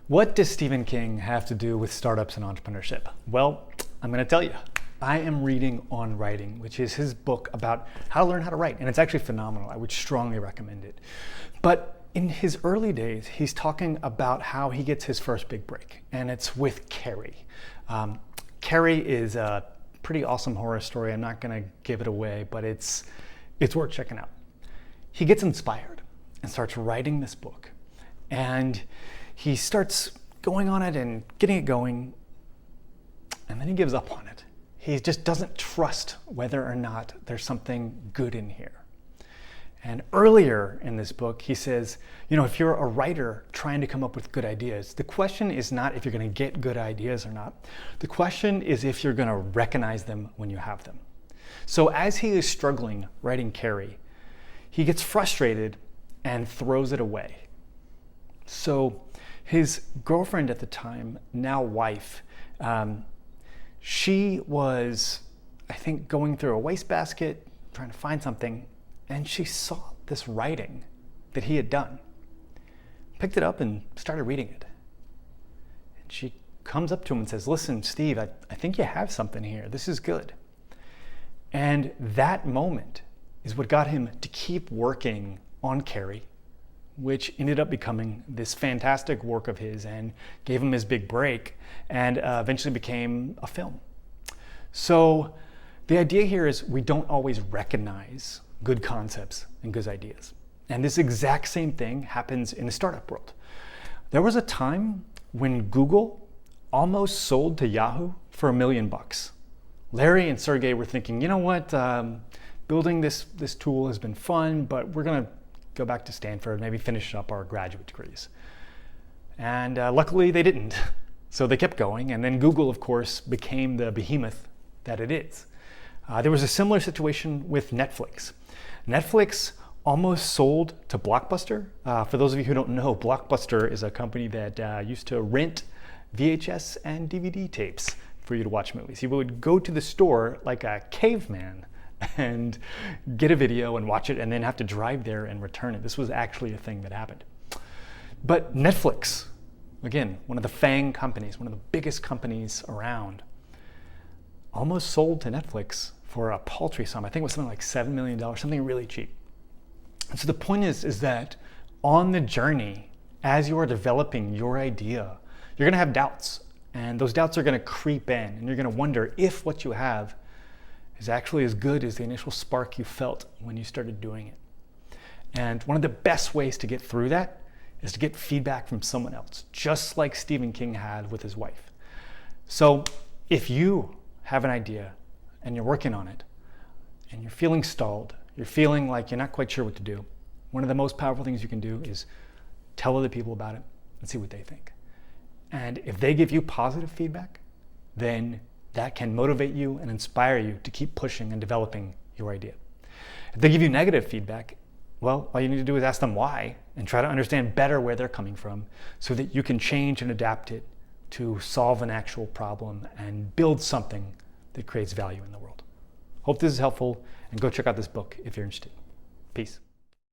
What does Stephen King have to do with startups and entrepreneurship? Well, I'm going to tell you. I am reading On Writing, which is his book about how to learn how to write. And it's actually phenomenal. I would strongly recommend it. But in his early days, he's talking about how he gets his first big break. And it's with Carrie. Carrie is a pretty awesome horror story. I'm not going to give it away, but it's worth checking out. He gets inspired and starts writing this book. And he starts going on it and getting it going, and then he gives up on it. He just doesn't trust whether or not there's something good in here. And earlier in this book, he says, if you're a writer trying to come up with good ideas, the question is not if you're going to get good ideas or not. The question is if you're going to recognize them when you have them. So as he is struggling writing Carrie, he gets frustrated and throws it away. So his girlfriend at the time, now wife, she was, I think, going through a wastebasket, trying to find something, and she saw this writing that he had done. Picked it up and started reading it. And she comes up to him and says, "Listen, Steve, I think you have something here. This is good." And that moment is what got him to keep working on Carrie, which ended up becoming this fantastic work of his and gave him his big break and eventually became a film. So the idea here is we don't always recognize good concepts and good ideas. And this exact same thing happens in the startup world. There was a time when Google almost sold to Yahoo for $1 million. Larry and Sergey were thinking, building this tool has been fun, but we're going to go back to Stanford, maybe finish up our graduate degrees. And luckily they didn't. So they kept going. And then Google, of course, became the behemoth that it is. There was a similar situation with Netflix. Netflix almost sold to Blockbuster. For those of you who don't know, Blockbuster is a company that used to rent VHS and DVD tapes for you to watch movies. You would go to the store like a caveman and get a video and watch it and then have to drive there and return it. This was actually a thing that happened. But Netflix, again, one of the FANG companies, one of the biggest companies around, almost sold to Netflix for a paltry sum. I think it was something like $7 million, something really cheap. And so the point is that on the journey, as you are developing your idea, you're going to have doubts. And those doubts are going to creep in. And you're going to wonder if what you have is actually as good as the initial spark you felt when you started doing it. And one of the best ways to get through that is to get feedback from someone else, just like Stephen King had with his wife. So if you have an idea and you're working on it and you're feeling stalled, you're feeling like you're not quite sure what to do, one of the most powerful things you can do is tell other people about it and see what they think. And if they give you positive feedback, then that can motivate you and inspire you to keep pushing and developing your idea. If they give you negative feedback, well, all you need to do is ask them why and try to understand better where they're coming from so that you can change and adapt it to solve an actual problem and build something that creates value in the world. Hope this is helpful, and go check out this book if you're interested. Peace.